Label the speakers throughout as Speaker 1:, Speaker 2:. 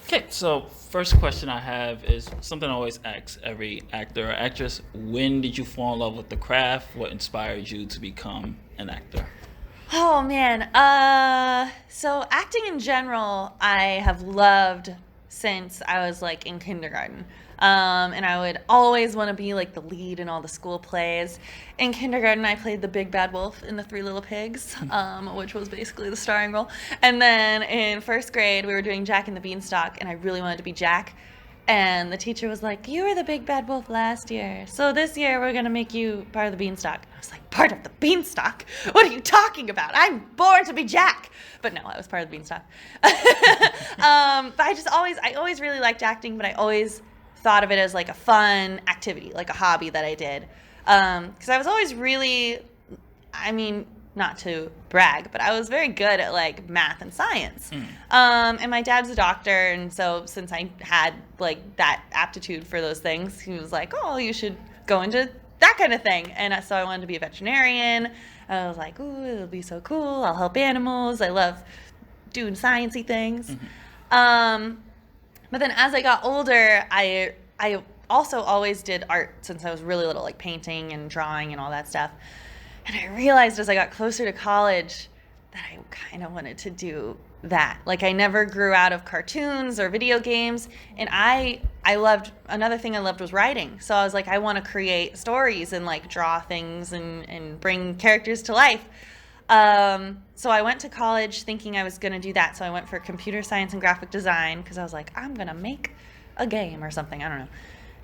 Speaker 1: Okay, so first question I have is something I always ask every actor or actress. When did you fall in love with the craft? What inspired you to become an actor?
Speaker 2: Oh man. So acting in general, I have loved since I was like in kindergarten. And I would always want to be like the lead in all the school plays. In kindergarten, I played the big bad wolf in the Three Little Pigs, which was basically the starring role. And then in first grade, we were doing Jack and the Beanstalk, and I really wanted to be Jack. And the teacher was like, "You were the big bad wolf last year, so this year we're gonna make you part of the beanstalk." I was like, "Part of the beanstalk? What are you talking about? I'm born to be Jack." But no, I was part of the beanstalk. But I always really liked acting, but I always thought of it as like a fun activity, like a hobby that I did. Because I was always really, I mean, not to brag, but I was very good at like math and science. And my dad's a doctor, and so since I had like that aptitude for those things, he was like, "Oh, you should go into that kind of thing." And so I wanted to be a veterinarian. I was like, "Ooh, it'll be so cool. I'll help animals. I love doing sciencey things." But then as I got older, I also always did art since I was really little, like painting and drawing and all that stuff. And I realized as I got closer to college that I kind of wanted to do that. Like I never grew out of cartoons or video games. And I loved, another thing I loved was writing. So I was like, I want to create stories and like draw things and bring characters to life. So I went to college thinking I was going to do that. So I went for computer science and graphic design because I was like, I'm going to make a game or something. I don't know.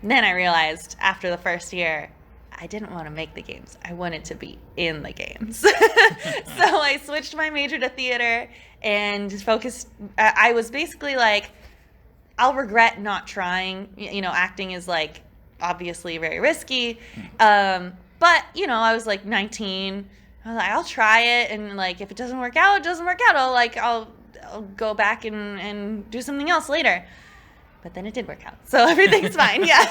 Speaker 2: And then I realized after the first year, I didn't want to make the games. I wanted to be in the games. So I switched my major to theater and focused. I was basically like, I'll regret not trying. You know, acting is like obviously very risky. But, you know, I was like 19. I was like, I'll try it. And like, if it doesn't work out, it doesn't work out. I'll go back and do something else later. But then it did work out. So everything's fine. Yeah.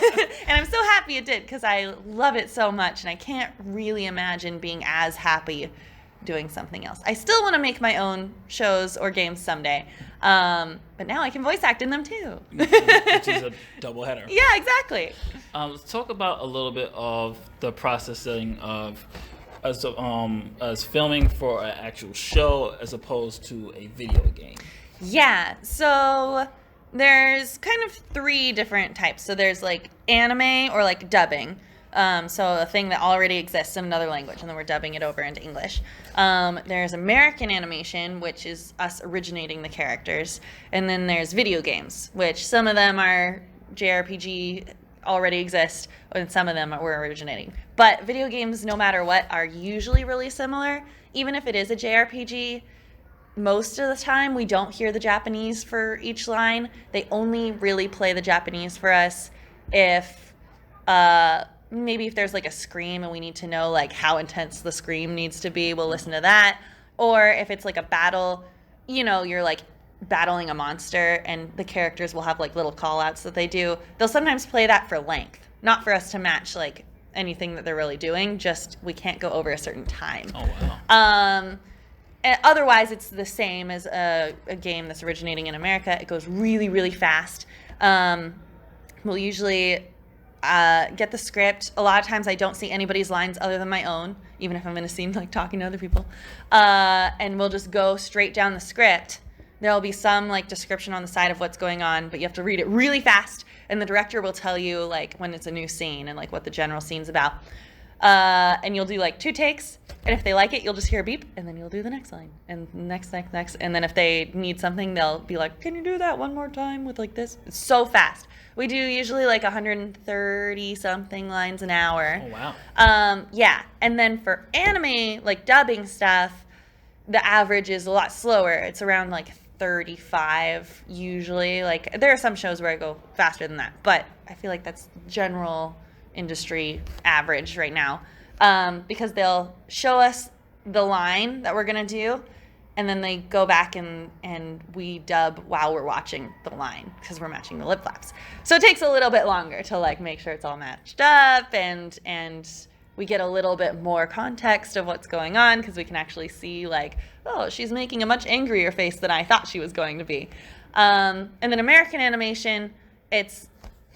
Speaker 2: And I'm so happy it did because I love it so much. And I can't really imagine being as happy doing something else. I still want to make my own shows or games someday. But now I can voice act in them too.
Speaker 1: Which is a double header.
Speaker 2: Yeah, exactly.
Speaker 1: Let's talk about a little bit of the processing of as filming for an actual show as opposed to a video game.
Speaker 2: Yeah. So there's kind of three different types. So there's like anime or like dubbing. So a thing that already exists in another language, and then we're dubbing it over into English. There's American animation, which is us originating the characters. And then there's video games, which some of them are JRPG, already exist, and some of them we're originating. But video games, no matter what, are usually really similar. Even if it is a JRPG, most of the time we don't hear the Japanese for each line. They only really play the Japanese for us if maybe if there's like a scream and we need to know like how intense the scream needs to be, we'll listen to that. Or if it's like a battle, you know, you're like battling a monster and the characters will have like little call outs that they do. They'll sometimes play that for length, not for us to match like anything that they're really doing, just we can't go over a certain time.
Speaker 1: Oh wow.
Speaker 2: Otherwise, it's the same as a game that's originating in America. It goes really, really fast. We'll usually get the script. A lot of times I don't see anybody's lines other than my own, even if I'm in a scene like talking to other people. And we'll just go straight down the script. There'll be some like description on the side of what's going on, but you have to read it really fast. And the director will tell you like when it's a new scene and like what the general scene's about. And you'll do like 2 takes, and if they like it, you'll just hear a beep, and then you'll do the next line, and next, and then if they need something, they'll be like, "Can you do that one more time with like this?" It's so fast. We do usually like 130 something lines an hour.
Speaker 1: Oh wow.
Speaker 2: Yeah, and then for anime, like dubbing stuff, the average is a lot slower. It's around like 35 usually. Like there are some shows where I go faster than that, but I feel like that's general industry average right now, because they'll show us the line that we're gonna do, and then they go back and we dub while we're watching the line because we're matching the lip flaps. So it takes a little bit longer to like make sure it's all matched up, and we get a little bit more context of what's going on because we can actually see like, oh, she's making a much angrier face than I thought she was going to be. And then American animation, it's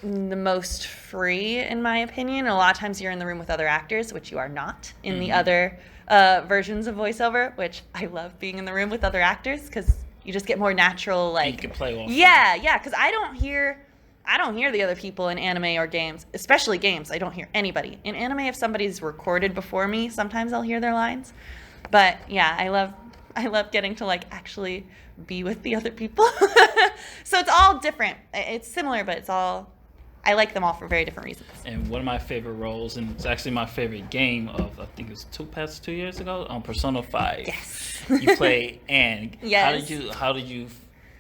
Speaker 2: the most free in my opinion. A lot of times you're in the room with other actors, which you are not in the other versions of voiceover, which I love being in the room with other actors because you just get more natural, like,
Speaker 1: you can play off.
Speaker 2: Yeah, because I don't hear the other people in anime or games, especially games. I don't hear anybody. In anime, if somebody's recorded before me, sometimes I'll hear their lines. But yeah, I love getting to like actually be with the other people. So it's all different. It's similar, but I like them all for very different reasons.
Speaker 1: And one of my favorite roles, and it's actually my favorite game of, I think it was 2 years ago, on Persona 5.
Speaker 2: Yes.
Speaker 1: You play Anne.
Speaker 2: Yes.
Speaker 1: How did you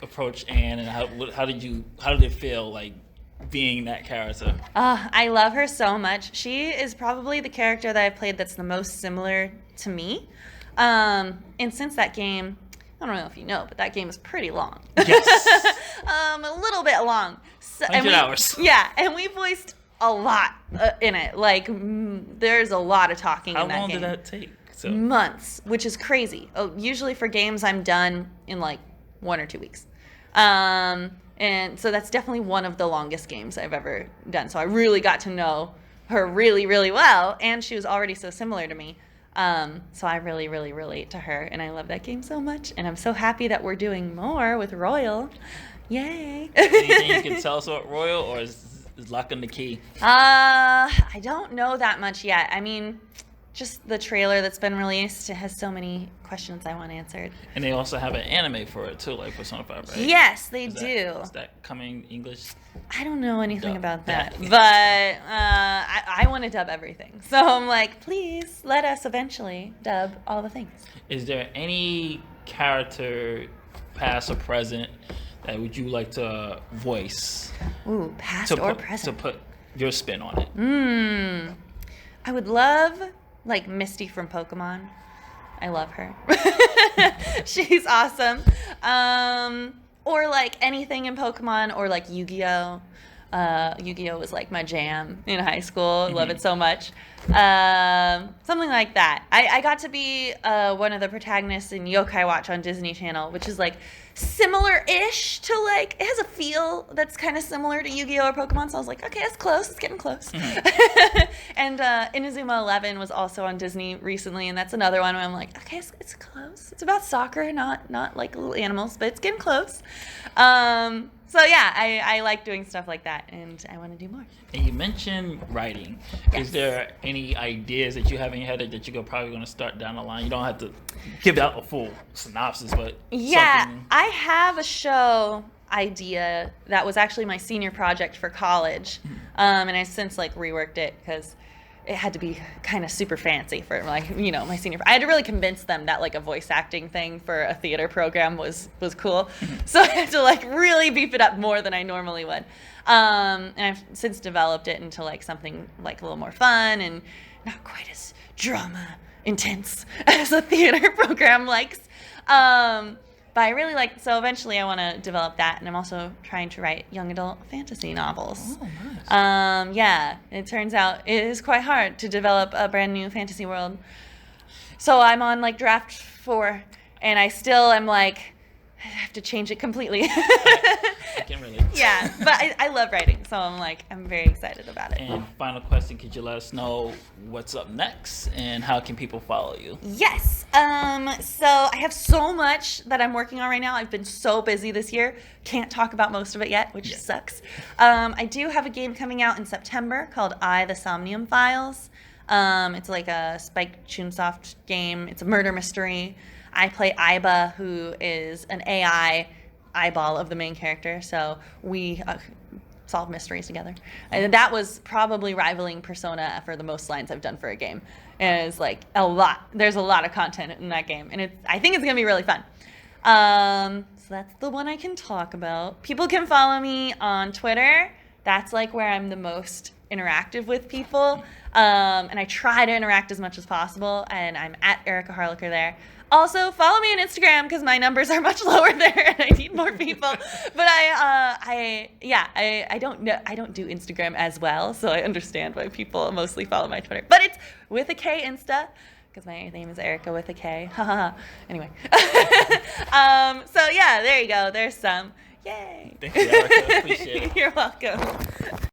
Speaker 1: approach Anne, and how did it feel like being that character?
Speaker 2: I love her so much. She is probably the character that I've played that's the most similar to me. And since that game, I don't know if you know, but that game is pretty long.
Speaker 1: Yes.
Speaker 2: A little bit long.
Speaker 1: 100 hours.
Speaker 2: Yeah, and we voiced a lot in it. Like, there's a lot of talking in that game.
Speaker 1: How long did that take?
Speaker 2: Months, which is crazy. Usually for games, I'm done in like 1 or 2 weeks. And so that's definitely one of the longest games I've ever done. So I really got to know her really, really well, and she was already so similar to me. So I really, really relate to her, and I love that game so much. And I'm so happy that we're doing more with Royal. Yay!
Speaker 1: Anything you can tell us about Royal, or is locking the key?
Speaker 2: I don't know that much yet. I mean, just the trailer that's been released, it has so many questions I want answered.
Speaker 1: And they also have an anime for it too, like Persona 5, right?
Speaker 2: Yes, they do.
Speaker 1: Is that coming English?
Speaker 2: I don't know anything about that, but I want to dub everything. So I'm like, please let us eventually dub all the things.
Speaker 1: Is there any character, past or present, that would you like to voice?
Speaker 2: Ooh, past or present.
Speaker 1: To put your spin on it.
Speaker 2: I would love, like, Misty from Pokemon. I love her. She's awesome. Or like anything in Pokemon, or like Yu-Gi-Oh. Yu-Gi-Oh was like my jam in high school. Love it so much. Something like that. I got to be one of the protagonists in Yokai Watch on Disney Channel, which is like similar-ish to, like, it has a feel that's kind of similar to Yu-Gi-Oh or Pokemon. So I was like, okay, it's close. It's getting close. And Inazuma 11 was also on Disney recently, and that's another one where I'm like, okay, it's close. It's about soccer, not like little animals, but it's getting close. So yeah, I like doing stuff like that, and I want to do more.
Speaker 1: And you mentioned writing.
Speaker 2: Yes.
Speaker 1: Is there any ideas that you have in your head that you're probably going to start down the line? You don't have to give out a full synopsis, but
Speaker 2: yeah,
Speaker 1: something.
Speaker 2: I have a show idea that was actually my senior project for college, and I since like reworked it because it had to be kind of super fancy for, like, you know, my senior. I had to really convince them that like a voice acting thing for a theater program was cool. So I had to like really beef it up more than I normally would. And I've since developed it into like something like a little more fun and not quite as drama intense as a theater program likes. But I really like, so eventually I want to develop that, and I'm also trying to write young adult fantasy novels.
Speaker 1: Oh, nice.
Speaker 2: Yeah, it turns out it is quite hard to develop a brand new fantasy world. So I'm on like draft 4, and I still am like, I have to change it completely.
Speaker 1: I can relate.
Speaker 2: Yeah, but I love writing, so I'm very excited about it.
Speaker 1: And final question, could you let us know what's up next and how can people follow you?
Speaker 2: Yes. So I have so much that I'm working on right now. I've been so busy this year. Can't talk about most of it yet, which sucks. I do have a game coming out in September called The Somnium Files. It's like a Spike Chunsoft game. It's a murder mystery. I play Aiba, who is an AI eyeball of the main character, so we solve mysteries together. And that was probably rivaling Persona for the most lines I've done for a game. And it's like a lot. There's a lot of content in that game, and I think it's gonna be really fun. So that's the one I can talk about. People can follow me on Twitter. That's like where I'm the most interactive with people, and I try to interact as much as possible. And I'm at Erika Harlacher there. Also, follow me on Instagram because my numbers are much lower there, and I need more people. But I don't do Instagram as well, so I understand why people mostly follow my Twitter. But it's with a K Insta because my name is Erika with a K. Anyway, so yeah, there you go. There's some. Yay!
Speaker 1: Thank you, Erika. Appreciate it.
Speaker 2: You're welcome.